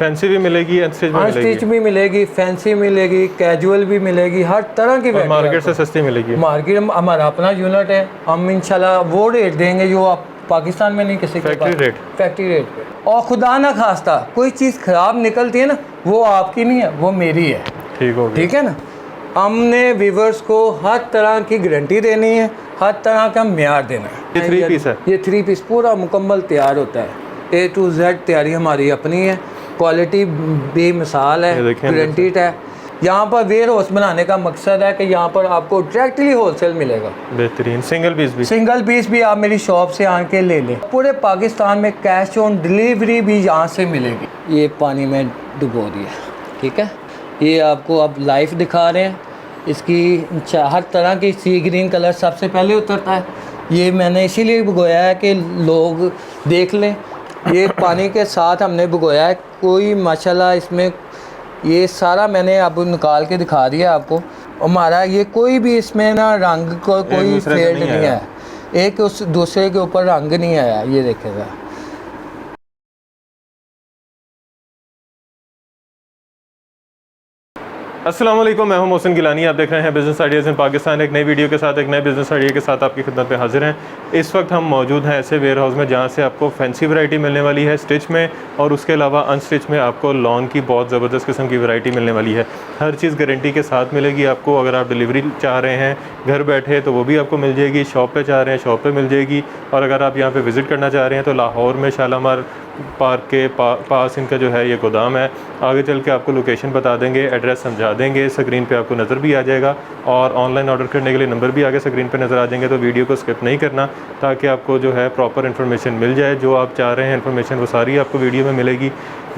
Fancy भी मिलेगी, unstitch भी मिलेगी, फैंसी मिलेगी, कैजुअल भी मिलेगी, हर तरह की वैरायटी मार्केट से सस्ती मिलेगी। मार्केट में हमारा अपना यूनिट है, हम इंशाल्लाह वो रेट देंगे जो आप पाकिस्तान में नहीं किसी के पास, फैक्ट्री रेट पे। और खुदा ना खास्ता कोई चीज़ ख़राब निकलती है ना, वो आपकी नहीं है, वो मेरी है। ठीक है ना। हमने व्यूअर्स को हर तरह की गारंटी देनी है, हर तरह का म्यार देना है। ये 3 पीस है, ये 3 पीस पूरा मुकम्मल तैयार होता है, A to Z तैयारी हमारी अपनी है, क्वालिटी बेमिसाल है, गारंटीड है। यहाँ पर वेयर हाउस बनाने का मकसद है कि यहाँ पर आपको डायरेक्टली होलसेल मिलेगा। बेहतरीन। सिंगल पीस भी आप मेरी शॉप से आके ले लें। पूरे पाकिस्तान में कैश ऑन डिलीवरी भी यहाँ से मिलेगी। ये पानी में डुबो दिया, ठीक है। ये आपको अब लाइव दिखा रहे हैं, इसकी हर तरह की सी ग्रीन कलर सबसे पहले उतरता है। ये मैंने इसीलिए भिगोया है कि लोग देख लें। ये पानी के साथ हमने भिगोया है, कोई माशाल्लाह इसमें ये सारा मैंने अब निकाल के दिखा दिया आपको। हमारा ये कोई भी इसमें ना रंग कोई फेड नहीं है, एक उस दूसरे के ऊपर रंग नहीं आया। ये देखेगा। अस्सलाम वालेकुम, मैं हूं मोहसिन गिलानी। आप देख रहे हैं बिज़नेस आइडियाज़ इन पाकिस्तान। एक नई वीडियो के साथ, एक नए बिज़नेस आइडिया के साथ आपकी खिदमत में हाजिर हैं। इस वक्त हम मौजूद हैं ऐसे वेयर हाउस में जहां से आपको फैंसी वैरायटी मिलने वाली है स्टिच में, और उसके अलावा अनस्टिच में आपको लॉन की बहुत ज़बरदस्त किस्म की वैरायटी मिलने वाली है। हर चीज़ गारंटी के साथ मिलेगी आपको। अगर आप डिलीवरी चाह रहे हैं घर बैठे तो वो भी आपको मिल जाएगी, शॉप पर चाह रहे हैं शॉप पर मिल जाएगी, और अगर आप यहाँ पर विज़िट करना चाह रहे हैं तो लाहौर में शालामार पार्क के पास इनका जो है ये गोदाम है। आगे चल के आपको लोकेशन बता देंगे, एड्रेस समझा देंगे, स्क्रीन पे आपको नज़र भी आ जाएगा, और ऑनलाइन ऑर्डर करने के लिए नंबर भी आगे स्क्रीन पे नज़र आ जाएंगे। तो वीडियो को स्किप नहीं करना, ताकि आपको जो है प्रॉपर इन्फॉर्मेशन मिल जाए। जो आप चाह रहे हैं इन्फॉर्मेशन वो सारी आपको वीडियो में मिलेगी।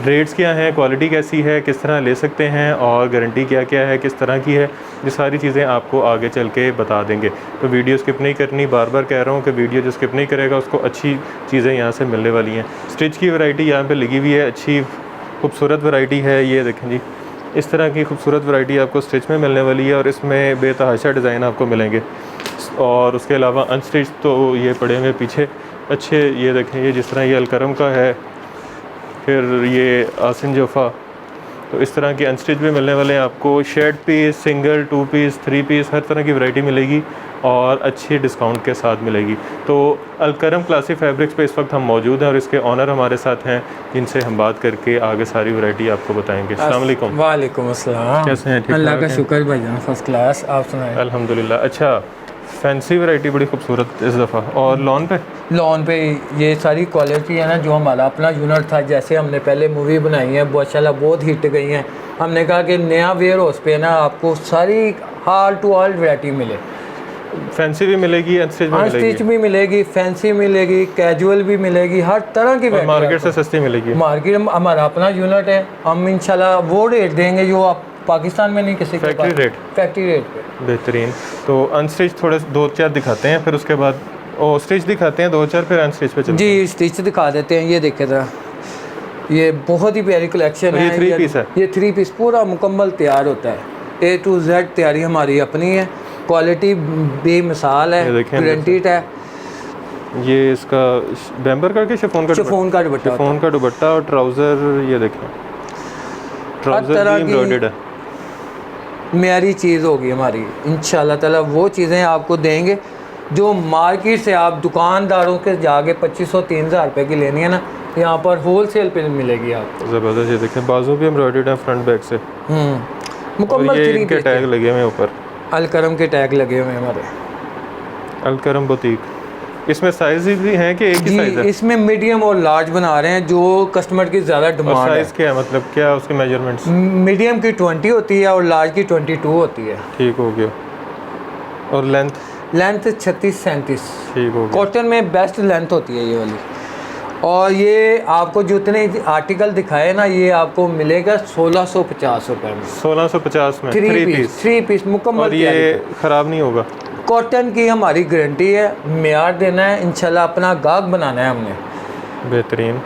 रेट्स क्या हैं, क्वालिटी कैसी है, किस तरह ले सकते हैं, और गारंटी क्या क्या है, किस तरह की है, ये सारी चीज़ें आपको आगे चल के बता देंगे। तो वीडियो स्किप नहीं करनी। बार बार कह रहा हूँ कि वीडियो जो स्किप नहीं करेगा उसको अच्छी चीज़ें यहाँ से मिलने वाली हैं। स्टिच की वैरायटी यहाँ पे लगी हुई है, अच्छी खूबसूरत वैरायटी है। ये देखें जी, इस तरह की खूबसूरत वैरायटी आपको स्टिच में मिलने वाली है, और इसमें बेतहाशा डिज़ाइन आपको मिलेंगे। और उसके अलावा अनस्टिच तो ये पड़े हुए पीछे अच्छे। ये देखें, ये जिस तरह ये अलकरम का है, फिर ये आसिन जोफ़ा, तो इस तरह के अनस्टिच भी मिलने वाले हैं आपको। Shirt piece, single, 2 piece, 3 piece, हर तरह की वैरायटी मिलेगी, और अच्छी डिस्काउंट के साथ मिलेगी। तो अलकरम क्लासिक फैब्रिक्स पे इस वक्त हम मौजूद हैं, और इसके ऑनर हमारे साथ हैं, जिनसे हम बात करके आगे सारी वैरायटी आपको बताएंगे। अस्सलाम वालेकुम। वालेकुम अस्सलाम। कैसे हैं? ठीक, अल्लाह का शुक्र भाईजान, फर्स्ट क्लास। आप सुनाएं? अल्हम्दुलिल्लाह। अच्छा, फैंसी वैरायटी बड़ी खूबसूरत इस दफ़ा। और लॉन पे ये सारी क्वालिटी है ना, जो हमारा अपना यूनिट था। जैसे हमने पहले मूवी बनाई है, माशाल्लाह बहुत हिट गई हैं। हमने कहा कि नया वेयर हाउस पे ना आपको सारी ऑल टू ऑल वैरायटी मिले। फैंसी भी मिलेगी, अनस्टिच भी मिलेगी, फैंसी मिलेगी, कैजुअल भी मिलेगी, हर तरह की वैरायटी मार्केट से सस्ती मिलेगी। मार्केट में हमारा अपना यूनिट है, हम इंशाल्लाह वो रेट देंगे जो आप पाकिस्तान में नहीं किसी के पास, फैक्ट्री रेट पे। बेहतरीन। तो अनस्टिच थोड़े 2-4 दिखाते हैं, फिर उसके बाद स्टिच दिखाते हैं 2-4, फिर अनस्टिच पे चलते हैं। जी, स्टिच दिखा देते हैं। ये देखे ज़रा, ये बहुत ही प्यारी कलेक्शन है। ये 3 पीस है, ये 3 पीस पूरा मुकम्मल तैयार होता है। A to Z तैयारी हमारी अपनी है, क्वालिटी बेमिसाल है, गारंटीड है। ये इसका बैम्बर का शिफॉन का दुपट्टा, और ट्राउज़र ये देखें, ट्राउज़र भी एम्ब्रॉयडर्ड है। मेरी चीज़ होगी हमारी इंशाल्लाह ताला। वो चीज़ें आपको देंगे जो मार्केट से आप दुकानदारों के जाके 2500-3000 रुपये की लेनी है ना, यहाँ पर होलसेल पे मिलेगी आपको। ज़बरदस्त। ये देखें, बाजू भी एम्ब्रॉयडर्ड है फ्रंट बैक से, मुकम्मल। ये इनके टैग लगे हुए हैं ऊपर, अलकरम के टैग लगे हुए हैं हमारे, अलकरम बुटीक। इसमें साइज भी हैं कि एक ही साइज है? इसमें मीडियम और लार्ज बना रहे हैं, जो कस्टमर की ज़्यादा डिमांड है। साइज़ क्या है, मतलब क्या है उसके मेजरमेंट्स? मीडियम की 20 होती है, और लार्ज की 22 होती है। ठीक हो गया। और लेंथ 36-37 ठीक हो गया। कॉटन में बेस्ट लेंथ होती है ये वाली। और ये आपको जितने आर्टिकल दिखाए ना, ये आपको मिलेगा 1650 रुपये में। 1650 में 3 पीस मुकम्मल। और ये ख़राब नहीं होगा? कॉटन की हमारी गारंटी है, म्यार देना है इंशाल्लाह, अपना गाहक बनाना है हमने। बेहतरीन।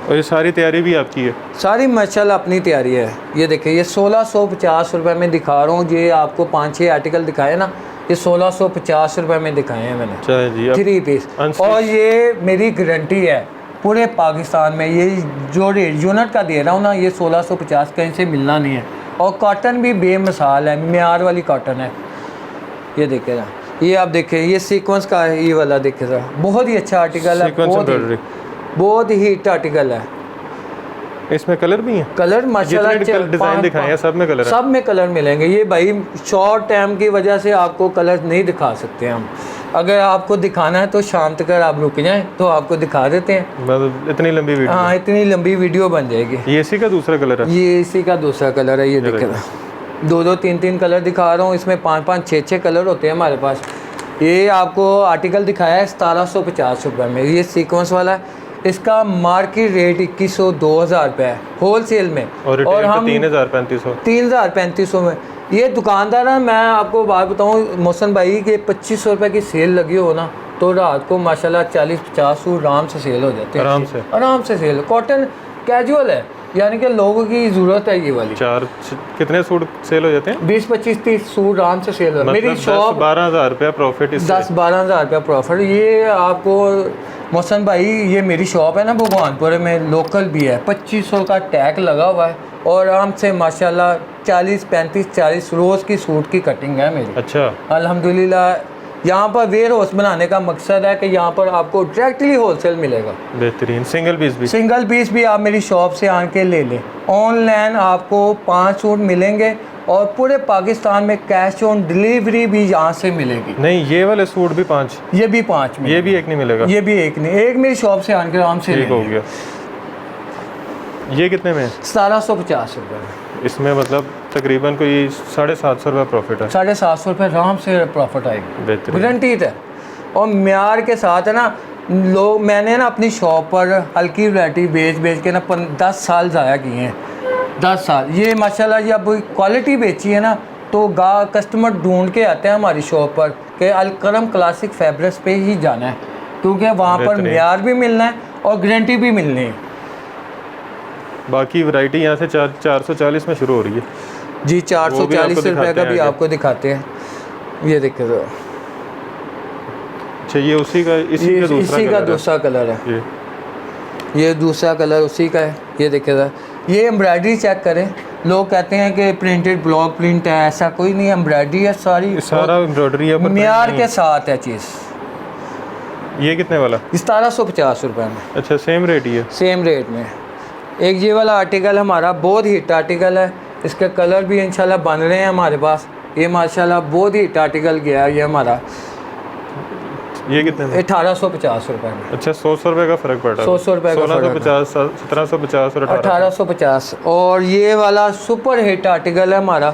और ये सारी तैयारी भी आपकी है? सारी माशाल्लाह अपनी तैयारी है। ये देखिए, ये 1650 रुपये में दिखा रहा हूँ। ये आपको 5-6 आर्टिकल दिखाए ना, ये 1650 रुपये में दिखाए हैं मैंने। जी, 3 पीस। और ये मेरी गारंटी है, पूरे पाकिस्तान में ये जो रेट यूनिट का दे रहा हूँ ना, ये 1650 कहीं से मिलना नहीं है। और कॉटन भी बेमिसाल है, मेयार वाली कॉटन है। ये देखे ना, ये आप देखें, ये सीक्वेंस का है, ये वाला देखे ज़रा, बहुत ही अच्छा आर्टिकल है, बहुत ही हिट आर्टिकल है। इसमें कलर भी हैं? कलर माशाल्लाह डिज़ाइन दिखाए हैं, सब में कलर है? सब में कलर मिलेंगे। ये भाई शॉर्ट टाइम की वजह से आपको कलर नहीं दिखा सकते हम। अगर आपको दिखाना है तो शाम तक आप रुक जाएं तो आपको दिखा देते हैं। मतलब इतनी लंबी वीडियो? हाँ, इतनी लंबी वीडियो बन जाएगी। ये इसी का दूसरा कलर है? ये इसी का दूसरा कलर है। ये देखे, 2-2, 3-3 कलर दिखा रहा हूँ। इसमें 5-5, 6-6 कलर होते हैं हमारे पास। ये आपको आर्टिकल दिखाया है 1750 रुपये में। ये सीक्वेंस वाला है, इसका मार्केट रेट 2100-2000 रुपये है होल सेल में, और हम 3000-3500 में। ये दुकानदार है, मैं आपको बात बताऊँ मोहसिन भाई कि 2500 रुपये की सेल लगी हो ना तो रात को माशाल्लाह 40-50 सूट आराम से सेल हो जाते हैं। आराम से सेल। कॉटन कैजुअल है, यानी कि लोगों की ज़रूरत है ये वाली। कितने सूट सेल हो जाते हैं? 20-25-30 सूट आराम से सेल हो। मेरी शॉप 12,000 रुपया प्रॉफिट, 10-12 हज़ार रुपया प्रॉफिट। ये आपको मोहसिन भाई, ये मेरी शॉप है ना भगवानपुर में, लोकल भी है। 2500 का टैग लगा हुआ है और आराम से माशाल्लाह 40-35-40 रोज़ की सूट की कटिंग है मेरी। अच्छा, अल्हम्दुलिल्लाह। यहाँ पर वेयर हाउस बनाने का मकसद है कि यहाँ पर आपको डायरेक्टली होलसेल मिलेगा। बेहतरीन। सिंगल पीस भी आप मेरी शॉप से आके ले लें। ऑनलाइन आपको 5 सूट मिलेंगे और पूरे पाकिस्तान में कैश ऑन डिलीवरी भी यहाँ से मिलेगी। नहीं, ये वाले सूट भी 5? ये भी 5 में। ये भी एक नहीं मिलेगा? ये भी एक नहीं, एक मेरी शॉप से आके आराम से ठीक हो गया। ये कितने में? 1750 रुपये। इसमें मतलब तकरीबन कोई 750 रुपये प्रॉफिट है? 750 रुपये आराम से प्रॉफिट आएगी, गारंटीड है। और म्यार के साथ है ना, लोग, मैंने ना अपनी शॉप पर हल्की वैरायटी बेच के ना 10 साल ज़ाया किए हैं। 10 साल। ये माशाल्लाह ये अब क्वालिटी बेची है ना तो कस्टमर ढूंढ के आते हैं हमारी शॉप पर कि अलकरम क्लासिक फैब्रिक्स पे ही जाना है, क्योंकि वहाँ पर म्यार भी मिलना है और गारंटी भी मिलनी है। बाकी वैरायटी यहाँ से 440 में शुरू हो रही है जी। 440 रुपये का भी आपको दिखाते हैं। ये देखिए तो, अच्छा, ये इसी का दूसरा कलर है। ये दूसरा कलर उसी का है। ये देखिए, ये एम्ब्रॉयडरी चेक करें। लोग कहते हैं कि प्रिंटेड ब्लॉक प्रिंट है, ऐसा कोई नहीं है। एम्ब्रॉयडरी है, सारा एम्ब्रॉयडरी है, म्यार के साथ है चीज़। ये कितने वाला? 1750 रुपये में। अच्छा, सेम रेट ही है? सेम रेट में। एक ये वाला आर्टिकल हमारा बहुत हिट आर्टिकल है, इसके कलर भी इंशाल्लाह बन रहे हैं हमारे पास। ये माशाल्लाह बहुत हिट आर्टिकल गया है ये हमारा। ये कितने में? 1850 रुपये में। अच्छा, 100 रुपये का फ़र्क पड़ रहा है। 100 रुपये का 1650, 1750 और 1850। और ये वाला सुपर हिट आर्टिकल है हमारा।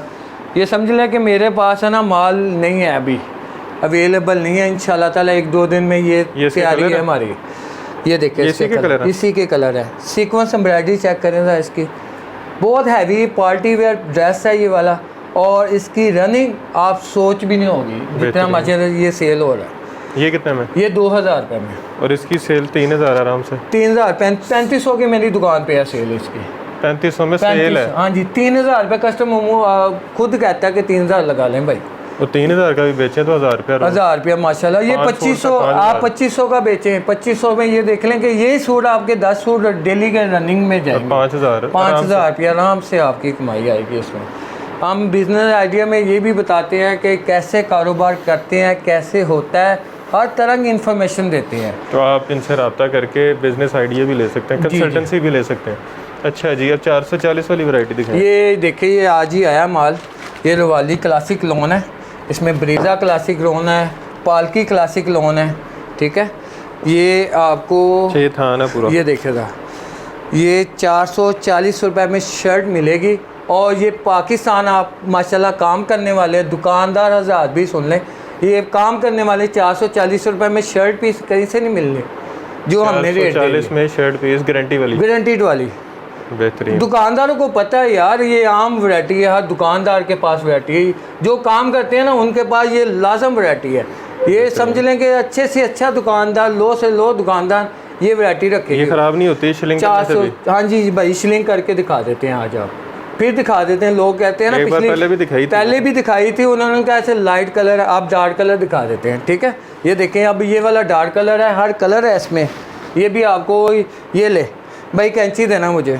ये समझ लें कि मेरे पास है ना माल नहीं है, अभी अवेलेबल नहीं है। इंशाल्लाह ताला 1-2 दिन में ये तैयारी है हमारी। ये देखिए, इसी के कलर है। सीक्वेंस एम्ब्रॉयडरी चेक करें ना इसकी, बहुत हैवी पार्टी वेयर ड्रेस है ये वाला। और इसकी रनिंग आप सोच भी नहीं होगी जितना मजे ये सेल हो रहा है। ये कितने में? ये 2000 रुपये में। और इसकी सेल 3000 आराम से? 3000, 3500 की मेरी दुकान पे है सेल इसकी। 3500 में सेल है? हाँ जी, 3000 रुपये। कस्टमर खुद कहता है कि 3000 लगा लें भाई। और 3000 का भी बेचें तो 1000 रुपया। 1000 रुपया माशाल्लाह। ये 2500, आप 2500 का बेचें। 2500 में ये देख लें कि ये सूट आपके 10 सूट डेली के रनिंग में जाएंगे। 5000 रुपया आराम से आपकी कमाई आएगी इसमें। हम बिजनेस आइडिया में ये भी बताते हैं कि कैसे कारोबार करते हैं, कैसे होता है, हर तरह की इन्फॉर्मेशन देते हैं। तो आप इनसे रब्ता करके बिजनेस आइडिया भी ले सकते हैं, कंसल्टेंसी भी ले सकते हैं। अच्छा जी, अब 440 वाली वैरायटी दिखाएं। ये देखिए, ये आज ही आया माल। ये रवाली क्लासिक लोन है, इसमें ब्रीजा क्लासिक लोन है, पालकी क्लासिक लोन है। ठीक है, ये आपको ये था ना पूरा। ये देखेगा, ये 440 रुपये में शर्ट मिलेगी। और ये पाकिस्तान, आप माशाल्लाह काम करने वाले दुकानदार हज़ार भी सुन लें, ये काम करने वाले 440 रुपये में शर्ट पीस कहीं से नहीं मिलने जो हमने रेट 440 में शर्ट पीस गारंटीड वाली। बेहतरीन। दुकानदारों को पता है यार, ये आम वैरायटी है, हर दुकानदार के पास वैरायटी है। जो काम करते हैं ना उनके पास ये लाजम वैरायटी है। ये समझ लें कि अच्छे से अच्छा दुकानदार, लो से लो दुकानदार ये वैरायटी रखे। ये ख़राब नहीं होती शिलिंग? 400। हाँ जी भाई, शिलिंग करके दिखा देते हैं। आज आप फिर दिखा देते हैं। लोग कहते हैं ना पहले भी दिखाई थी उन्होंने कहा ऐसे लाइट कलर, आप डार्क कलर दिखा देते हैं। ठीक है, ये देखें, अब ये वाला डार्क कलर है, हर कलर है इसमें। ये भी आपको, ये ले भाई कैंची देना मुझे,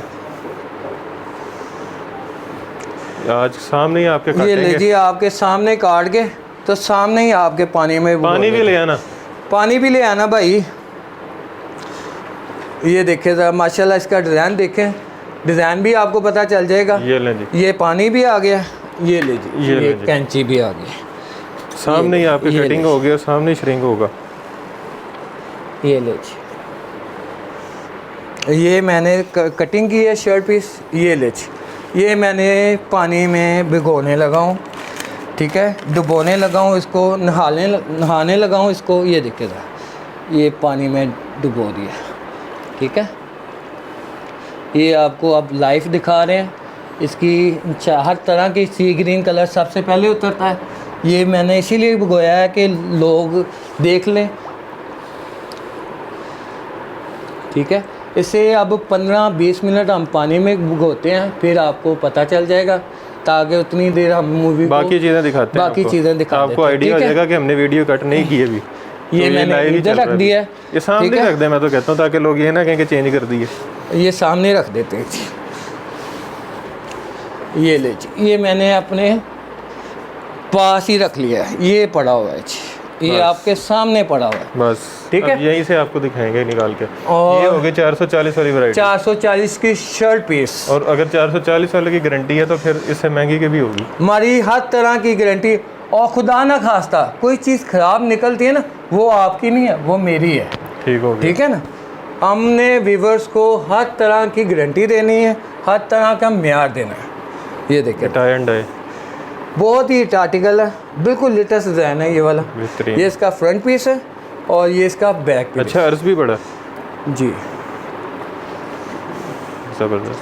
आज सामने ही आपके ये काटेंगे। लीजिए आपके सामने काट के, तो सामने ही आपके पानी में पानी भी ले आना, पानी भी ले आना भाई। ये देखे ज़रा माशाल्लाह, इसका डिज़ाइन देखें, डिज़ाइन भी आपको पता चल जाएगा। ये ले जी, ये पानी भी आ गया, ये लीजिए ये ये ले जी। कैंची भी आ गई, सामने ही आपकी ये कटिंग ले। होगी और सामने ही श्रिंक होगा। ये लीजिए, ये मैंने कटिंग की है शर्ट पीस, ये लीजिए, ये मैंने पानी में भिगोने लगा हूँ, ठीक है, डुबोने लगा हूँ इसको, नहाने लगा हूँ इसको। ये देखिएगा, ये पानी में डुबो दिया, ठीक है। ये आपको अब लाइव दिखा रहे हैं, इसकी हर तरह की सी ग्रीन कलर सबसे पहले उतरता है। ये मैंने इसीलिए भिगोया है कि लोग देख लें, ठीक है। इसे अब 15-20 मिनट हम पानी में भिगोते हैं, फिर आपको पता चल जाएगा, ताकि उतनी देर हम मूवी बाकी चीज़ें दिखाते हैं, बाकी चीज़ें दिखा आपको आइडिया हो जाएगा कि हमने वीडियो कट नहीं की अभी। ये मैंने live ही इधर चल रख रहा है दिया अभी। है, ये सामने ठीक है? रख दे, मैं तो कहता हूँ, ताकि लोग ये ना कहें कि चेंज कर दिए। ये सामने रख देते हैं जी। ये ले जी, ये मैंने अपने पास ही रख लिया है, ये पड़ा हुआ है जी, ये बस। आपके सामने पड़ा हुआ है, बस ठीक है? अब यहीं से आपको दिखाएंगे निकाल के। और ये हो गई 440 वाली वैरायटी, 440 की शर्ट पीस। और अगर 440 वाले की गारंटी है तो फिर इससे महंगी की भी होगी। हमारी हर तरह की गारंटी, और खुदा ना खास्ता कोई चीज़ ख़राब निकलती है ना, वो आपकी नहीं है, वो मेरी है, ठीक हो गया। ठीक है ना। हमने व्यूवर्स को हर तरह की गारंटी देनी है, हर तरह का म्यार देना है। ये देखिए, टाई एंड डाई बहुत ही आर्टिकल है, बिल्कुल लेटेस्ट डिज़ाइन है ये वाला। बेहतरीन। ये इसका फ्रंट पीस है और ये इसका बैक पीस। अच्छा, अर्ज भी बड़ा, जी, ज़बरदस्त।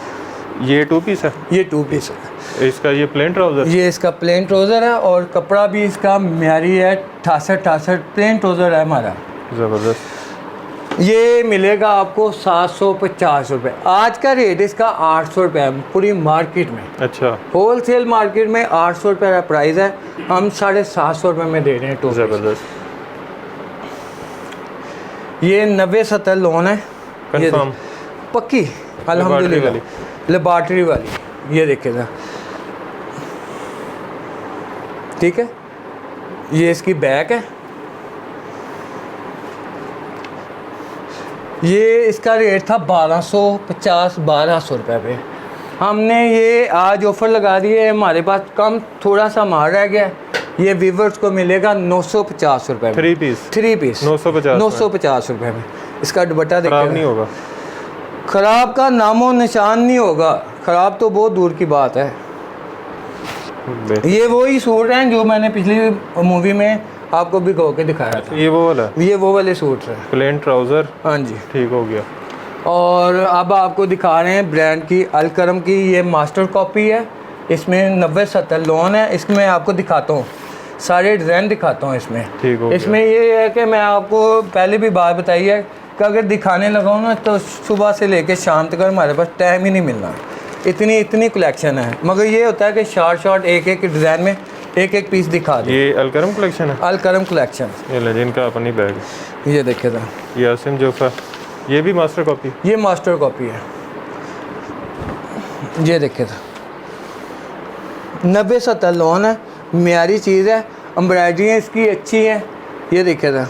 ये 2 पीस है, ये 2 पीस है। इसका ये प्लेन ट्राउज़र। ये इसका प्लेन ट्राउज़र है और कपड़ा भी इसका म्यारी है, 68 प्लेन ट्राउज़र है हमारा। ज़बरदस्त। ये मिलेगा आपको 750 रुपये। आज का रेट इसका 800 रुपये है पूरी मार्केट में। अच्छा, होलसेल मार्केट में 800 रुपये का प्राइस है, हम 750 रुपये में दे रहे हैं टोटल। ज़बरदस्त। ये 90-70 लोन है, ये कंफर्म पक्की अल्हम्दुलिल्लाह, वाली। लेबॉर्ट्री वाली। ये देखिएगा, ठीक है। ये इसकी बैक है, ये इसका रेट था 1250-1200 रुपये पे। हमने ये आज ऑफ़र लगा दी है, हमारे पास कम थोड़ा सा माल रह गया। ये व्यूवर्स को मिलेगा 950 रुपये में, 3 पीस 3 पीस 950 रुपये में। इसका दुपट्टा खराब नहीं देखिए, होगा। ख़राब का नामो निशान नहीं होगा, ख़राब तो बहुत दूर की बात है। ये वही सूट हैं जो मैंने पिछली मूवी में आपको भिगो के दिखाया था, ये वो वाला ये वो वाले सूट हैं। प्लेन ट्राउज़र, हाँ जी। ठीक हो गया। और अब आपको दिखा रहे हैं ब्रांड की अलकरम की, ये मास्टर कॉपी है, इसमें 90-70 लोन है। इसमें आपको दिखाता हूँ, सारे डिज़ाइन दिखाता हूँ इसमें। ठीक हो गया। इसमें ये है कि मैं आपको पहले भी बात बताई है कि अगर दिखाने लगाऊँ ना तो सुबह से लेकर शाम तक हमारे पास टाइम ही नहीं मिलना, इतनी कलेक्शन है। मगर ये होता है कि शॉर्ट एक डिज़ाइन में एक पीस दिखा दे। ये अलकरम कलेक्शन है, अलकरम कलेक्शन, ये लेजेंड का अपनी बैग है। ये देखिए था, यासिम जोफा, ये भी मास्टर कॉपी। ये मास्टर कॉपी है। ये देखिए था, 90-70 लोन है, म्यारी चीज़ है, एम्ब्रॉयडरी है इसकी अच्छी है। ये देखिए था,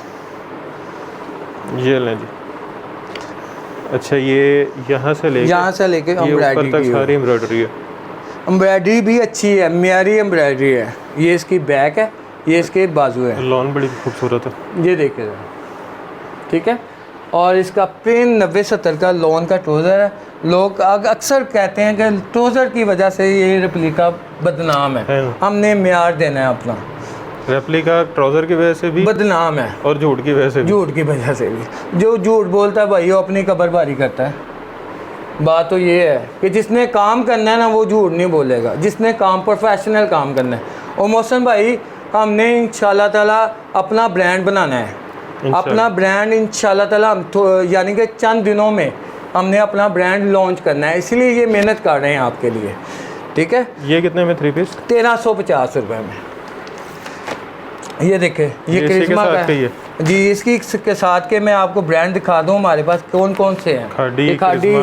ये लें जी। अच्छा, ये यहाँ से लेके लेके ये ऊपर एम्ब्रॉयडरी तक की सारी एम्ब्रॉयडरी है। एम्ब्रॉयडरी भी अच्छी है, म्यारी एम्ब्रॉयडरी है। ये इसकी बैक है, ये इसके बाजू है। लॉन बड़ी खूबसूरत है। ये देखिए, ठीक है। और इसका प्लेन 90-70 का लॉन का ट्राउज़र है। लोग अक्सर कहते हैं कि ट्राउज़र की वजह से ये रेप्लिका बदनाम है। हमने म्यार देना है अपना। रेप्लिका ट्राउज़र की वजह से भी बदनाम है, और झूठ की वजह से भी। झूठ की वजह से भी। जो झूठ बोलता है भाई वो अपनी कब्रबारी करता है। बात तो ये है कि जिसने काम करना है ना वो झूठ नहीं बोलेगा, जिसने काम प्रोफेशनल काम करना है। और मोहसिन भाई, हमने इंशाल्लाह ताला अपना ब्रांड बनाना है, अपना ब्रांड इंशाल्लाह ताला हम यानी कि चंद दिनों में हमने अपना ब्रांड लॉन्च करना है, इसलिए ये मेहनत कर रहे हैं आपके लिए, ठीक है। ये कितने में 3 पीस? 1350 रुपये में। ये देखे, ये इसी के करिश्मा साथ का का ही है। है। जी इसकी के साथ के मैं आपको ब्रांड दिखा दूँ हमारे पास कौन कौन से हैं। खाड़ी, ये खाड़ी,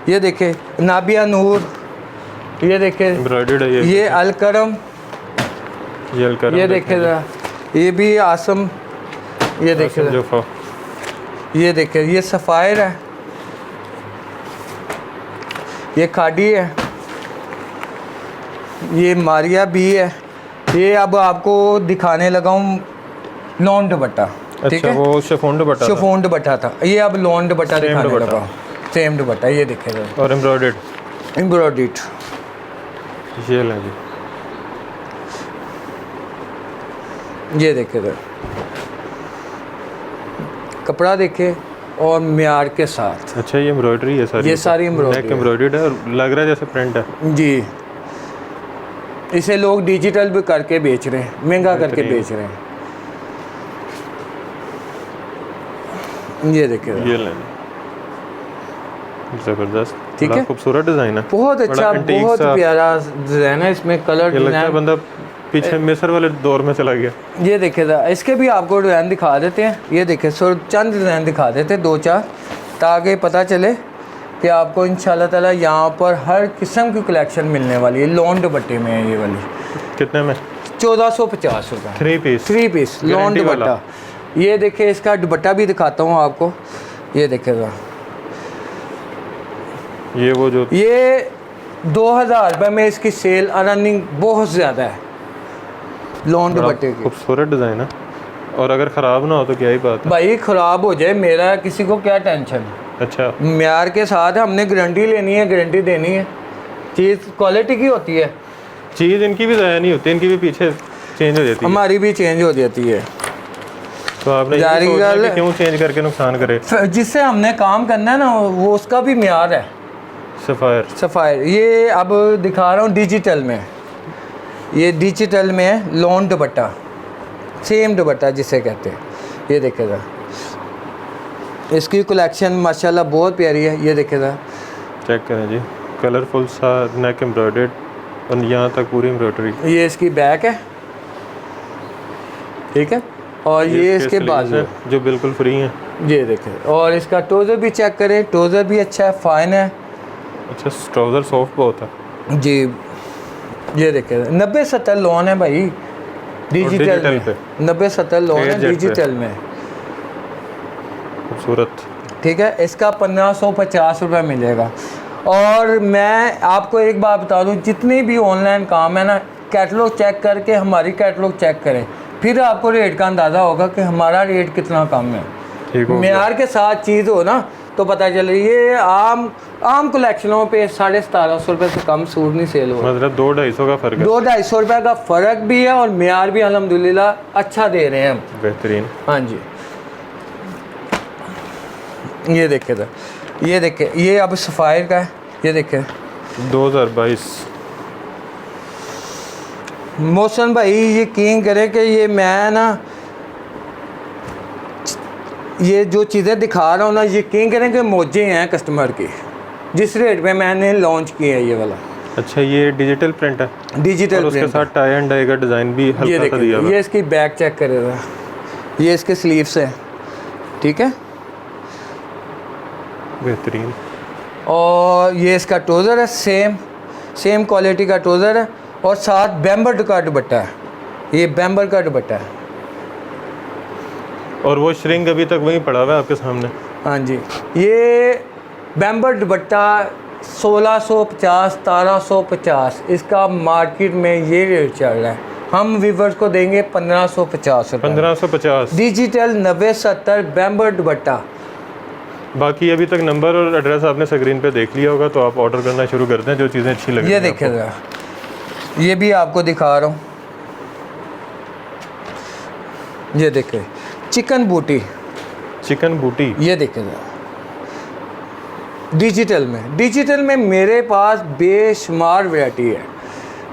ये देखे नाबिया नूर, ये देखे एम्ब्रॉयडर्ड है ये अलकरम, ये देखे ज़रा, ये भी आसम, ये देखे जोफा, ये देखे ये सफ़ायर है, ये खाड़ी है, ये मारिया भी है। ये अब आपको दिखाने लगा हूँ लॉन दुपट्टा, ठीक अच्छा, है, वो शिफॉन दुपट्टा, शिफॉन दुपट्टा था, ये अब लॉन दुपट्टा दिखाने दुपट्टा। लगा हूँ, सेम दुपट्टा, ये देखेगा और एम्ब्रॉयडर्ड, एम्ब्रॉयडर्ड, ये लें जी, ये देखेगा कपड़ा देखे और म्यार के साथ। अच्छा ये एम्ब्रॉयडरी है सारी, ये सारी एम्ब्रॉयडरी नेक एम्ब्रॉयडर्ड है और लग रहा है जैसे प्रिंट है जी। इसे लोग डिजिटल भी करके बेच रहे हैं, महंगा करके बेच रहे हैं। ये देखिए ये लें, ज़बरदस्त, ठीक है, खूबसूरत डिज़ाइन है, बहुत अच्छा, बहुत प्यारा डिज़ाइन है, इसमें कलर ये लगता है बंदा पीछे मिस्र वाले दौर में चला गया। ये देखे था, इसके भी आपको डिज़ाइन दिखा देते हैं, ये देखे चंद डिज़ाइन दिखा देते हैं 2-4, ताकि पता चले कि आपको इंशाल्लाह ताला यहाँ पर हर किस्म की कलेक्शन मिलने वाली है। लॉन दुपट्टे में है ये वाली, कितने में? 1450 रुपये, 3 पीस लॉन दुपट्टा। ये देखे इसका दुपट्टा भी दिखाता हूँ आपको, ये देखेगा, ये वो जो ये 2000 रुपये में इसकी सेल रनिंग बहुत ज़्यादा है लॉन दुपट्टे की, खूबसूरत डिज़ाइन है, और अगर ख़राब ना हो तो क्या ही बात है भाई, ख़राब हो जाए मेरा किसी को क्या टेंशन। अच्छा, म्यार के साथ हमने गारंटी लेनी है, गारंटी देनी है, चीज़ क्वालिटी की होती है, चीज़ इनकी भी ज़ाया नहीं होती, इनकी भी पीछे चेंज हो जाती है, हमारी भी चेंज हो जाती है। तो आपने जारी ये सोचना गल- कि क्यों चेंज करके नुकसान करे। जिससे हमने काम करना है ना वो उसका भी म्यार है। सफ़ायर, सफ़ायर, ये अब दिखा रहा हूँ डिजिटल में, ये डिजिटल में है लॉन दुपट्टा, सेम दुपट्टा जिसे कहते हैं, ये देखेगा, इसकी कलेक्शन माशाल्लाह बहुत प्यारी है, ये देखेगा, चेक करें जी, कलरफुल सा नेक एम्ब्रॉयडर्ड और यहाँ तक पूरी एम्ब्रॉयडरी, ये इसकी बैक है, ठीक है, और ये इसके बाजू है जो बिल्कुल फ्री हैं। ये देखें, और इसका ट्राउज़र भी चेक करें, ट्राउज़र भी अच्छा है, फाइन है। अच्छा, ट्राउज़र सॉफ्ट बहुत है जी, ये देखें 90-70 लोन है भाई डिजिटल पे 90-70 लोन है AZ पे। डिजिटल में, खूबसूरत, ठीक है। इसका 1550 रुपये मिलेगा। और मैं आपको एक बात बता दूं, जितने भी ऑनलाइन काम है ना, कैटलॉग चेक करके हमारी कैटलॉग चेक करें, फिर आपको रेट का अंदाज़ा होगा कि हमारा रेट कितना कम है। ठीक हो मेयार के साथ चीज़ हो ना तो पता चले। ये आम कलेक्शनों पे 1750 रुपये से कम सूट नहीं सेल हो, मतलब 200-250 का फ़र्क है, 200-250 रुपये का फ़र्क भी है, और मेयार भी अल्हम्दुलिल्लाह अच्छा दे रहे हैं हम। बेहतरीन। हाँ जी, ये देखे था, ये देखे, ये अब सफ़ायर का है, ये देखे 2022। मोहसन भाई यकीन करें कि ये मैं ना ये जो चीज़ें दिखा रहा हूँ ना, यकीन करें कि मौजे हैं कस्टमर की, जिस रेट पे मैंने लॉन्च किया है ये वाला। अच्छा, ये डिजिटल प्रिंट है, डिजिटल और उसके प्रिंट साथ टाई एंड डाई का डिज़ाइन भी ये हल्का सा दिया देखिए, हुआ ये है। इसकी बैक चेक करेगा, ये इसके स्लीव्स है, ठीक है, बेहतरीन। और ये इसका ट्राउज़र है, सेम क्वालिटी का ट्राउज़र है, और साथ बैम्बर का दुपट्टा है, ये बैम्बर का दुपट्टा है। और वो श्रिंग अभी तक वहीं पड़ा हुआ है आपके सामने। हाँ जी, ये बैम्बर दुपट्टा 1650 1750 इसका मार्केट में ये रेट चल रहा है। हम व्यूवर्स को देंगे 1550 रुपये, 1550। डिजिटल 90-70 बैम्बर दुपट्टा। बाकी अभी तक नंबर और एड्रेस आपने स्क्रीन पे देख लिया होगा, तो आप ऑर्डर करना शुरू कर दें जो चीज़ें अच्छी लगे। ये देखेगा, ये भी आपको दिखा रहा हूँ, ये देखे चिकन बूटी, ये देखेगा डिजिटल में मेरे पास बेशुमार वैरायटी है,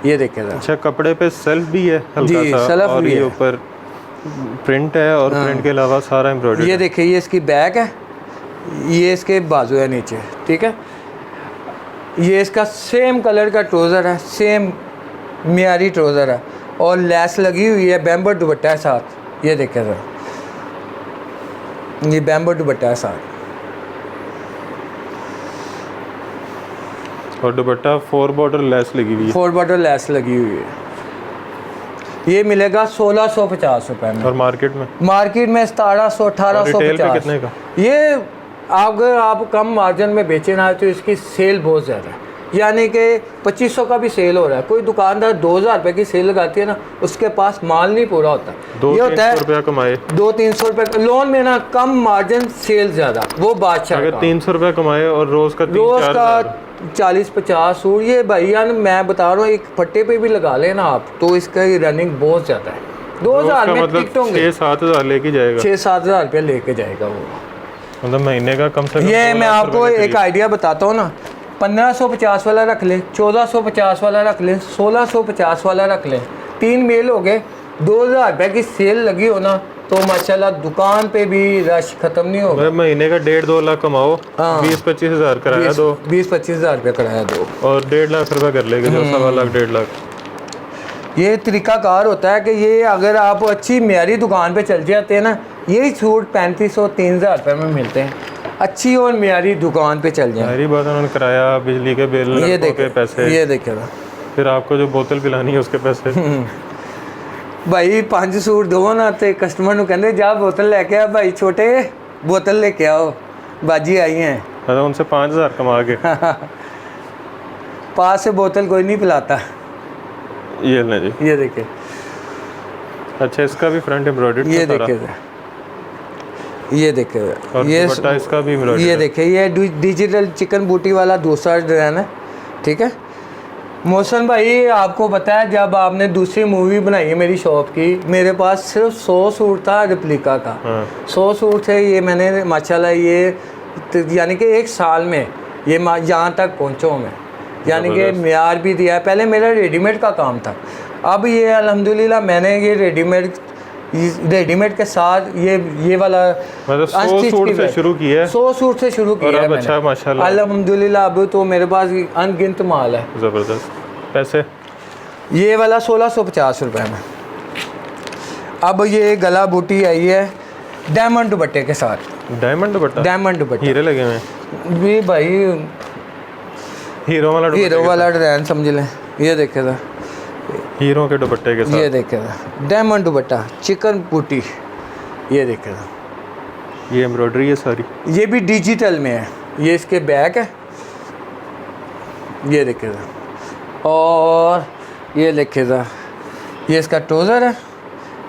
ये देखेगा। अच्छा, कपड़े पे सेल्फ भी है हल्का जी, सा, सेल्फ और भी ये है। ऊपर प्रिंट है, और प्रिंट के अलावा सारा एम्ब्रॉयडरी। ये देखिए, ये इसकी बैक है, ये इसके बाजू है नीचे, ठीक है। ये इसका सेम कलर का ट्राउज़र है, सेम मियारी ट्राउज़र है, और लैस लगी हुई है, बैम्बर दुपट्टा है साथ, ये देखेगा। ये बैम्बो दुपट्टा है साथ, और दुपट्टा 4 बॉर्डर लेस लगी हुई है 4 बॉर्डर लेस लगी हुई है। ये मिलेगा 1650 रुपये में। और मार्केट में? मार्केट में 1700 रिटेल पे 1850। कितने का? ये अगर आप कम मार्जिन में बेचे ना तो इसकी सेल बहुत ज़्यादा है, यानी कि 2500 का भी सेल हो रहा है। कोई दुकानदार 2000 रुपये की सेल लगाती है ना, उसके पास माल नहीं पूरा होता। ये होता है 200-300 रुपया कमाए, 200-300 रुपये लोन में ना, कम मार्जिन सेल ज़्यादा, वो बादशाह अगर का। 300 रुपया कमाए और रोज़ का रोज़ 3-4 का 40-50 सूट, ये भैया मैं बता रहा हूँ, एक फट्टे पे भी लगा लेना आप तो इसका रनिंग बहुत ज़्यादा है। 2000 में टिकट होंगे, 6-7 हज़ार लेके जाएगा, 6-7 हज़ार रुपये लेके जाएगा वो। मतलब महीने का कम से कम। ये मैं आपको एक आइडिया बताता हूँ ना, 1550 वाला रख ले, 1450 वाला रख ले, 1650 वाला रख ले, 3 मेल हो गए। 2000 रुपये की सेल लगी हो ना तो माशाल्लाह दुकान पे भी रश खत्म नहीं होगा। महीने का 1.5-2 लाख कमाओ, 20-25 हज़ार कराया दो, 20-25 हज़ार रुपये कराया दो, और 1.5 लाख रुपया कर लेगा, जो 1.25 लाख 1.5 लाख। ये तरीकाकार होता है कि ये अगर आप अच्छी म्यारी दुकान पे चल जाते हैं ना, यही सूट 3500-3000 रुपये में मिलते हैं, अच्छी और म्यारी दुकान पे चल जाए। सारी बात उन्होंने कराया, बिजली के बिल, ये लड़कों के देखे, पैसे, ये देखे ना फिर आपको जो बोतल पिलानी है उसके पैसे। भाई 5 सूट दो ना तो कस्टमर को कहते जा बोतल लेके आ भाई, छोटे बोतल लेके आओ, बाजी आई हैं। मतलब उनसे 5000 कमा के। पास से बोतल कोई नहीं पिलाता। ये ले जी, ये देखे, अच्छा इसका भी फ्रंट एम्ब्रॉयडर्ड, ये देखे, ये देखे, और ये दुपट्टा इसका भी एम्ब्रॉयडर्ड ये है। देखे, ये डिजिटल चिकन बूटी वाला दूसरा डिज़ाइन है, ठीक है। मोहसन भाई आपको पता है जब आपने दूसरी मूवी बनाई है मेरी शॉप की, मेरे पास सिर्फ 100 सूट था रेप्लिका का, 100 सूट थे। ये मैंने माशाल्लाह ये यानी कि 1 साल में ये यहाँ तक पहुँचा हूँ मैं, यानी कि म्यार भी दिया है। पहले मेरा रेडीमेड का काम था, अब ये अल्हम्दुलिल्लाह मैंने ये रेडीमेड के साथ ये वाला मतलब 100 सूट से शुरू किया है, 100 सूट से शुरू किया है अच्छा माशाल्लाह अल्हम्दुलिल्लाह। अब तो मेरे पास अनगिनत माल है। ज़बरदस्त। पैसे? ये वाला 1650 रुपये में। अब ये गला बूटी आई है डायमंड दुपट्टे के साथ, डायमंड दुपट्टा, डायमंड दुपट्टे, हीरे लगे हुए भी भाई हीरो वाला डिज़ाइन समझ लें। ये देखे था, हीरो के दुपट्टे के साथ, ये देखे था डायमंड दुपट्टा चिकन बूटी, ये देखे था। ये एम्ब्रॉयडरी है सारी, ये भी डिजिटल में है, ये इसके बैक है, ये देखे था। और ये देखे था, ये इसका ट्राउज़र है,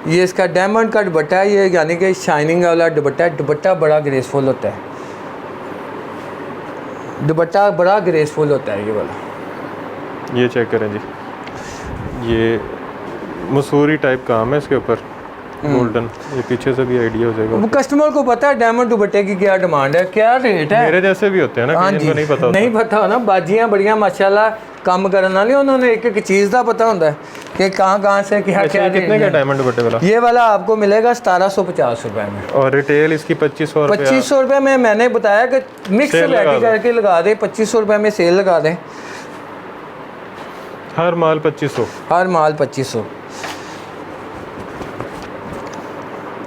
ये इसका डायमंड का दुपट्टा है, ये यानी कि शाइनिंग वाला दुपट्टा है। दुपट्टा बड़ा ग्रेसफुल होता है, दुपट्टा बड़ा ग्रेसफुल होता है ये वाला। ये चेक करें जी, ये मसूरी टाइप काम है इसके ऊपर, गोल्डन। ये पीछे से भी आइडिया हो जाएगा। वो कस्टमर को पता है डायमंड दुपट्टे की क्या डिमांड है, क्या रेट है। मेरे जैसे भी होते हैं ना, हाँ जिनको जी, नहीं पता होता। नहीं पता ना, बाजियाँ बढ़िया माशाल्लाह काम करने वाले, उन्होंने एक एक चीज़ का पता होता है कि कहाँ से क्या क्या। कितने का डायमंड दुपट्टे वाला? ये वाला आपको मिलेगा 1750 रुपये में, और रिटेल इसकी 2500 रुपया। 2500 रुपये में। मैंने बताया कि मिक्स वैरायटी करके लगा दे, 2500 रुपये में सेल लगा दें। हर माल 2500, हर माल 2500।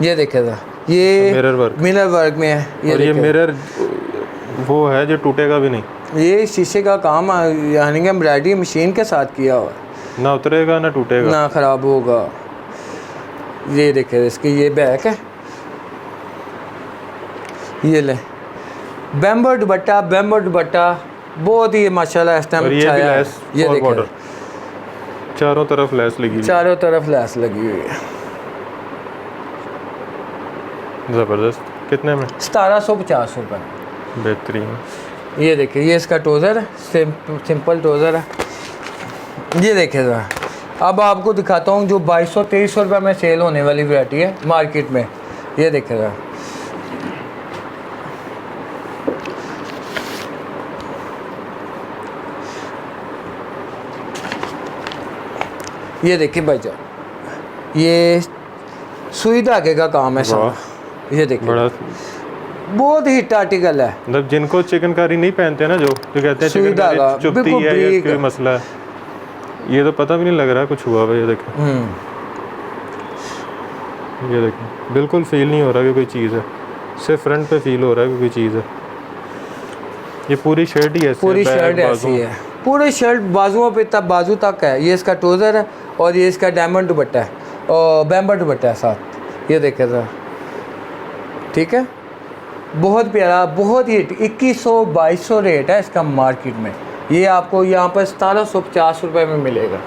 ये देखे था, ये मिरर वर्क में है। और ये मिरर वो है जो टूटेगा भी नहीं, ये शीशे का काम यानी कि एम्ब्रॉयडरी मशीन के साथ किया हुआ है, ना उतरेगा ना टूटेगा ना ख़राब होगा। ये देखे, इसकी ये बैक है, ये ले बैम्बर दुपट्टा, बैम्बर दुपट्टा बहुत ही माशाल्लाह इस टाइम छाया है। ये देखे, चारों तरफ लेस लगी हुई, चारों तरफ लेस लगी हुई है। ज़बरदस्त। कितने में? 1750 रुपये। बेहतरीन। ये देखिए, ये इसका ट्राउज़र है, सिंपल ट्राउज़र है। ये देखिए ज़रा, अब आपको दिखाता हूँ जो 2200-2300 रुपये में सेल होने वाली वैरायटी है मार्केट में। ये देखिए ज़रा, ये देखिए भाईजान, ये सुई धागे का काम है सारा। ये देखिए, बड़ा बहुत हिट आर्टिकल है। मतलब जिनको चिकनकारी नहीं पहनते ना, जो कहते हैं सुई चिकनकारी धागा, चुभती बिल्कुल है या ब्रीक। कोई मसला है, ये तो पता भी नहीं लग रहा कुछ हुआ भाई। ये देखो, ये देखो, बिल्कुल फील नहीं हो रहा कि कोई चीज़ है। सिर्फ फ्रंट पे फील हो रहा है कि कोई चीज़ है। ये पूरी शर्ट ही ऐसी पूरी है, शर्ट बैक, ऐसी बाजू। है, पूरी शर्ट बाजुओं पे तब बाजू तक है। ये इसका ट्राउज़र है और ये इसका डायमंड दुपट्टा है और बैम्बर दुपट्टा है साथ, ये देखे सर। ठीक है, बहुत प्यारा, बहुत ही 2100-2200 रेट है इसका मार्केट में। ये आपको यहाँ पर 1750 रुपये में मिलेगा।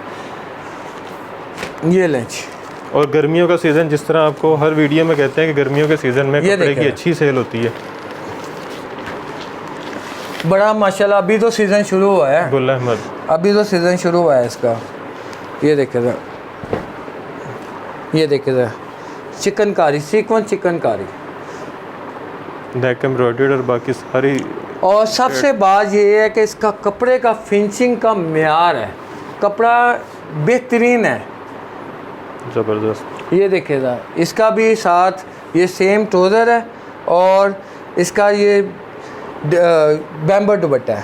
ये लें जी। और गर्मियों का सीज़न, जिस तरह आपको हर वीडियो में कहते हैं कि गर्मियों के सीज़न में ये कपड़े की देखें। अच्छी सेल होती है। बड़ा माशाल्लाह, अभी तो सीज़न शुरू हुआ है, गुल अहमद, अभी तो सीज़न शुरू हुआ है इसका। ये देखे सर, ये देखे सर, चिकनकारी, सीक्वेंस चिकनकारी, नेक एम्ब्रॉयडर्ड और बाकी सारी। और सबसे बात ये है कि इसका कपड़े का फिनिशिंग का म्यार है, कपड़ा बेहतरीन है, ज़बरदस्त। ये देखेगा। इसका भी साथ ये सेम ट्राउज़र है और इसका ये बैम्बर दुपट्टा है।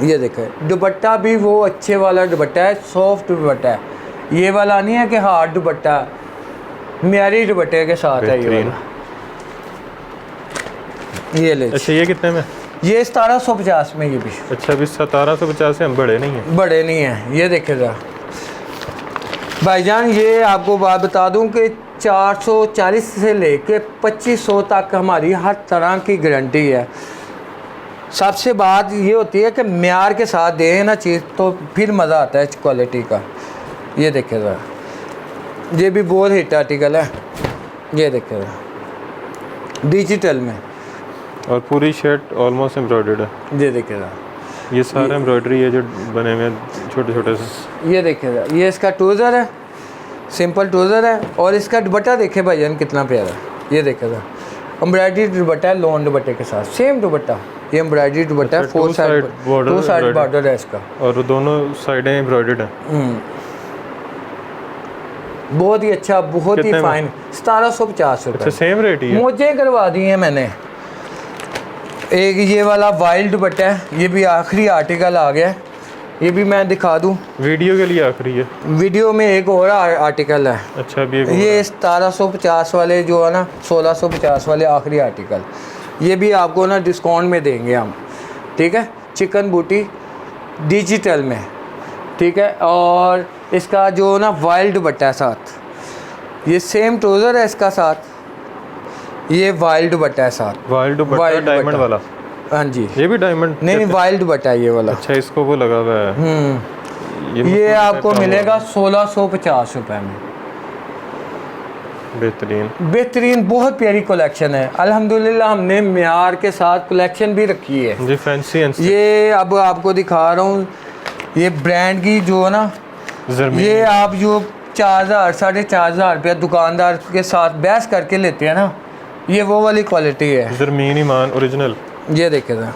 ये देखें, दुपट्टा भी वो अच्छे वाला दुपट्टा है, सॉफ्ट दुपट्टा है, ये वाला नहीं है कि हार्ड दुपट्टा, म्यारी दुपट्टे के साथ है ये वाला। ये ले, अच्छा ये कितने में? ये 1750 में। ये भी अच्छा, अभी 1750 से हम बड़े नहीं हैं। बड़े नहीं हैं। ये देखेगा भाईजान, ये आपको बात बता दूं कि 440 से लेके 2500 तक हमारी हर तरह की गारंटी है। सबसे बात ये होती है कि म्यार के साथ दें ना चीज़, तो फिर मज़ा आता है क्वालिटी का। ये देखेगा, ये भी बहुत हिट आर्टिकल है। ये देखेगा डिजिटल में, और पूरी शर्ट ऑलमोस्ट एम्ब्रॉयडर्ड है। ये देखेगा, ये सारा एम्ब्रॉयडरी है जो बने हुए हैं छोटे छोटे से। ये देखेगा, ये इसका ट्राउज़र है, सिंपल ट्राउज़र है, और इसका दुपट्टा देखे भाईजान कितना प्यारा है। ये देखेगा, एम्ब्रॉयडरी दुपट्टा है, लॉन दुपट्टे के साथ सेम दुपट्टा। ये एम्ब्रॉयडरी दुपट्टा है, 4 side border 2 side embroidered। Border है इसका, और दोनों साइडें एम्ब्रॉयडर्ड हैं। बहुत ही अच्छा, बहुत ही कितने में? फाइन। 1750 अच्छा, रुपये। सेम रेट ही है। मोजे करवा दी हैं मैंने। एक ये वाला वाइल्ड दुपट्टा है, ये भी आखिरी आर्टिकल आ गया है, ये भी मैं दिखा दूं। वीडियो के लिए आखिरी है। वीडियो में एक और आर्टिकल है। अच्छा, अभी ये 1750 वाले जो है ना, 1650 वाले आखिरी आर्टिकल, ये भी आपको ना डिस्काउंट में देंगे हम। ठीक है, चिकन बूटी डिजिटल में। ठीक है, और इसका जो ना वाइल्ड दुपट्टा है साथ, ये सेम ट्राउज़र है इसका साथ, ये वाइल्ड दुपट्टा है साथ। वाइल्ड दुपट्टा डायमंड वाला। हाँ जी, ये भी डायमंड नहीं वाइल्ड दुपट्टा है ये वाला। अच्छा, इसको वो लगा हुआ है। ये आपको मिलेगा 1650 रुपये में। बेहतरीन, बेहतरीन, बहुत प्यारी कलेक्शन है। अल्हम्दुलिल्लाह हमने म्यार के साथ कलेक्शन भी रखी है। जी फैंसी एंड ये अब आपको दिखा रहा हूँ, ये ब्रांड की जो है ना, ये आप जो 4000 4500 रुपया दुकानदार के साथ बहस करके लेते हैं ना, ये वो वाली क्वालिटी है। ज़रमीन ईमान ओरिजिनल। ये देखे था,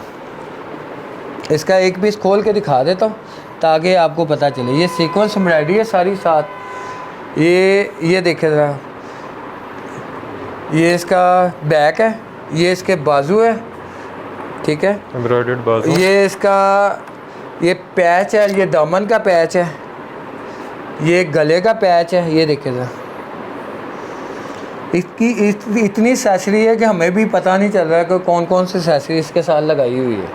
इसका एक पीस खोल के दिखा देता हूँ ताकि आपको पता चले। ये सीक्वेंस एम्ब्रॉयडरी है सारी साथ। ये देखे था, ये इसका बैक है, ये इसके बाजू है। ठीक है, एम्ब्रॉयडर्ड बाजू। ये इसका ये पैच है, ये दामन का पैच है, ये गले का पैच है। ये देखे था, इसकी इतनी एक्सेसरी है कि हमें भी पता नहीं चल रहा है कि कौन कौन सी एक्सेसरी इसके साथ लगाई हुई है।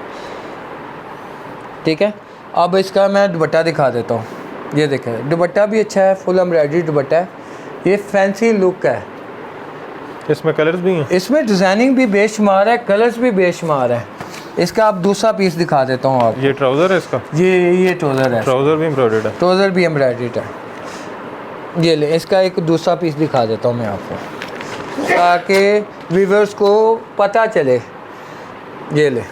ठीक है, अब इसका मैं दुपट्टा दिखा देता हूँ। ये देखें, दुपट्टा भी अच्छा है, फुल एम्ब्रॉयडरी दुपट्टा है, ये फैंसी लुक है। इसमें कलर्स भी हैं? इसमें डिज़ाइनिंग भी बेशुमार है, कलर्स भी बेशुमार है। इसका अब दूसरा पीस दिखा देता हूँ आप। ये ट्राउज़र है इसका? ये ट्राउज़र है, ट्राउज़र भी एम्ब्रॉयडर्ड है? ट्राउज़र भी एम्ब्रॉयडर्ड है। ये ले, इसका एक दूसरा पीस दिखा देता हूँ मैं आपको ताकि व्यूअर्स को पता चले। ये ले,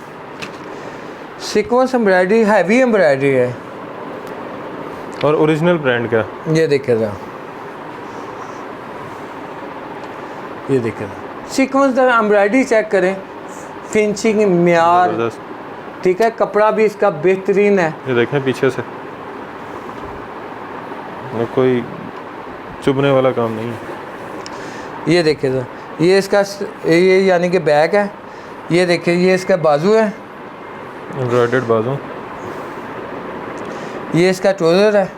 सीक्वेंस एम्ब्रॉयडरी, हैवी एम्ब्रॉयडरी है। और ओरिजिनल ब्रांड का? ये देखेगा, ये देखेगा, सीक्वेंस एम्ब्रॉयडरी चेक करें, फिनिशिंग म्यार। ठीक है, कपड़ा भी इसका बेहतरीन है। ये देखें पीछे से कोई चुभने वाला काम नहीं है। ये देखिए, ये इसका ये यानी कि बैक है। ये देखिए, ये इसका बाजू है, एम्ब्रॉयडर्ड बाजू। ये इसका ट्राउज़र है,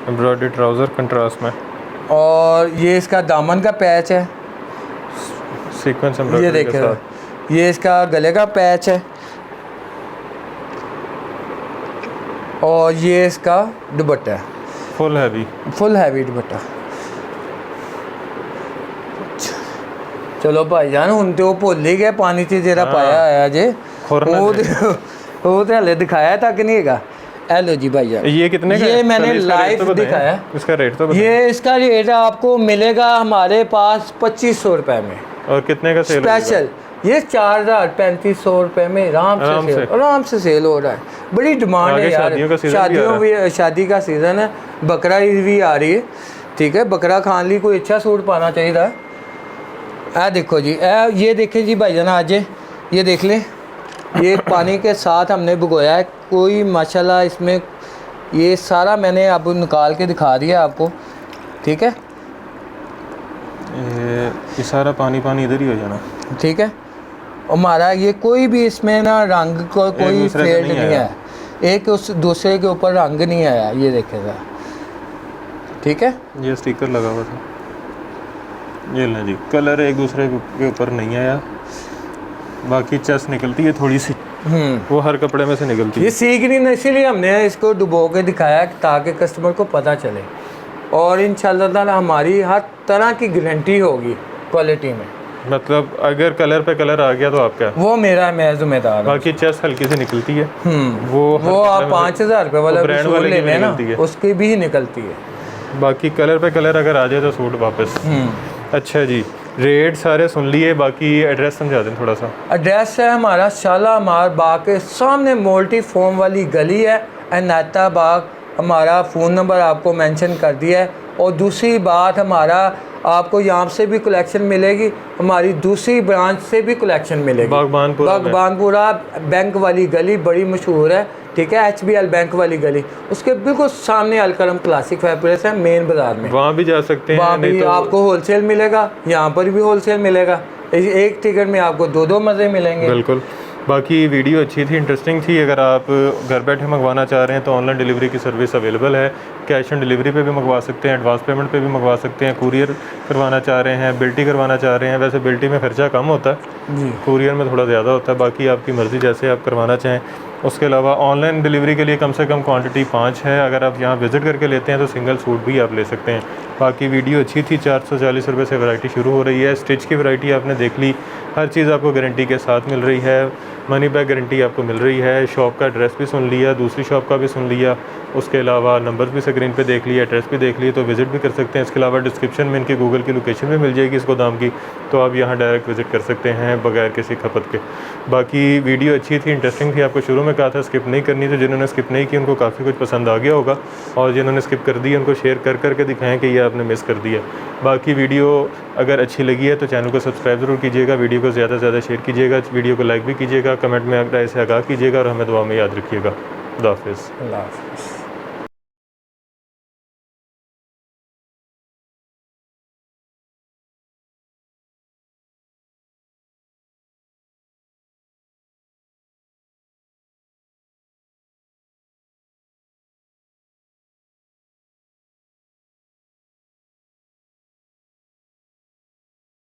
एम्ब्रॉयडर्ड ट्राउज़र कंट्रास्ट में। और ये इसका दामन का पैच है, सीक्वेंस ये एम्ब्रॉयडरी के देखें, साथ। ये इसका गले का पैच है और ये इसका दुपट्टा है, फुल हैवी। फुल हैवी दुपट्टा। चलो भाईजान हुण ते वो भुल ही गए पानी च जेड़ा पाया है जे वो तो हले दिखाया तक नहीं है। हेलो जी भाईजान, ये कितने का ये है? मैंने चलिए इसका रेट लाइव तो बताएं। दिखाया। इसका रेट तो बताएं। ये इसका रेट आपको मिलेगा हमारे पास 2500 रुपए में, और कितने का सेल स्पेशल। ये 4000-3500 रुपए में आराम से सेल हो रहा है। बड़ी डिमांड है यार, शादी का सीज़न है, बकरा ईद भी आ रही है, ठीक है। बकरा खान ली कोई अच्छा सूट पाना चाहिए। आ देखो जी, ये देखें जी भाईजान, आज ये देख लें, ये पानी के साथ हमने भिगोया है। कोई माशाल्लाह इसमें ये सारा मैंने अब निकाल के दिखा दिया आपको, ठीक है। ये सारा पानी इधर ही हो जाना, ठीक है। हमारा ये कोई भी इसमें ना रंग को कोई फेड नहीं है, एक उस दूसरे के ऊपर रंग नहीं आया, ये देखेगा, ठीक है। ये स्टिकर लगा हुआ था, ये लें जी, कलर एक दूसरे के ऊपर नहीं आया। बाकी चेस्ट निकलती है थोड़ी सी, वो हर कपड़े में से निकलती है। ये सीख नहीं, इसीलिए हमने इसको डुबो के दिखाया ताकि कस्टमर को पता चले। और इंशाल्लाह ताला हमारी हर तरह की गारंटी होगी क्वालिटी में। मतलब अगर कलर पे कलर आ गया तो आपका, वो मैं जिम्मेदार हूं। बाकी चेस्ट हल्की से निकलती है, वो आप 5000 रुपये वाला ब्रांड सूट वाले ले लें ना, निकलती है। उसकी भी निकलती है। बाकी कलर पे कलर अगर आ जाए तो सूट वापस। अच्छा जी, रेट सारे सुन लिए, बाकी एड्रेस समझा दें थोड़ा सा। एड्रेस है हमारा शालामार बाग के सामने मोल्टी फोम वाली गली है, अनायता बाग। हमारा फ़ोन नंबर आपको मेंशन कर दिया है। और दूसरी बात, हमारा आपको यहाँ से भी कलेक्शन मिलेगी, हमारी दूसरी ब्रांच से भी कलेक्शन मिलेगी। बागबानपुरा बैंक वाली गली बड़ी मशहूर है, ठीक है, HBL बैंक वाली गली, उसके बिल्कुल सामने अलकरम क्लासिक फैब्रिक्स है, मेन बाजार में। वहाँ भी जा सकते हैं, वहाँ भी तो आपको होलसेल मिलेगा, यहाँ पर भी होलसेल मिलेगा। एक टिकट में आपको दो मज़े मिलेंगे। बिल्कुल। बाकी वीडियो अच्छी थी, इंटरेस्टिंग थी। अगर आप घर बैठे मंगवाना चाह रहे हैं तो ऑनलाइन डिलीवरी की सर्विस अवेलेबल है। कैश ऑन डिलीवरी पे भी मंगवा सकते हैं, एडवांस पेमेंट पे भी मंगवा सकते हैं। कुरियर करवाना चाह रहे हैं, बिल्टी करवाना चाह रहे हैं, वैसे बिल्टी में खर्चा कम होता है, कुरियर में थोड़ा ज़्यादा होता है। बाकी आपकी मर्ज़ी, जैसे आप करवाना चाहें। उसके अलावा ऑनलाइन डिलीवरी के लिए कम से कम क्वांटिटी 5 है। अगर आप यहाँ विज़िट करके लेते हैं तो सिंगल सूट भी आप ले सकते हैं। बाकी वीडियो अच्छी थी। 440 रुपये से वैरायटी शुरू हो रही है। स्टिच की वैरायटी आपने देख ली, हर चीज़ आपको गारंटी के साथ मिल रही है। मनी बैक गारंटी आपको मिल रही है। शॉप का एड्रेस भी सुन लिया, दूसरी शॉप का भी सुन लिया, उसके अलावा नंबर भी स्क्रीन पे देख लिया, एड्रेस भी देख लिया, तो विज़िट भी कर सकते हैं। इसके अलावा डिस्क्रिप्शन में इनकी गूगल की लोकेशन भी मिल जाएगी इस गोदाम की, तो आप यहाँ डायरेक्ट विज़िट कर सकते हैं बगैर किसी खपत के। बाकी वीडियो अच्छी थी, इंटरेस्टिंग थी। आपको शुरू में कहा था स्किप नहीं करनी, तो जिन्होंने स्किप नहीं की उनको काफ़ी कुछ पसंद आ गया होगा, और जिन्होंने स्किप कर दी उनको शेयर कर करके दिखाएं कि ये आपने मिस कर दिया। बाकी वीडियो अगर अच्छी लगी है तो चैनल को सब्सक्राइब ज़रूर कीजिएगा, वीडियो को ज़्यादा से ज़्यादा शेयर कीजिएगा, वीडियो को लाइक भी कीजिएगा, कमेंट में राय से आगाह कीजिएगा, और हमें दुआ में याद रखिएगा। अल्लाह हाफ़िज़।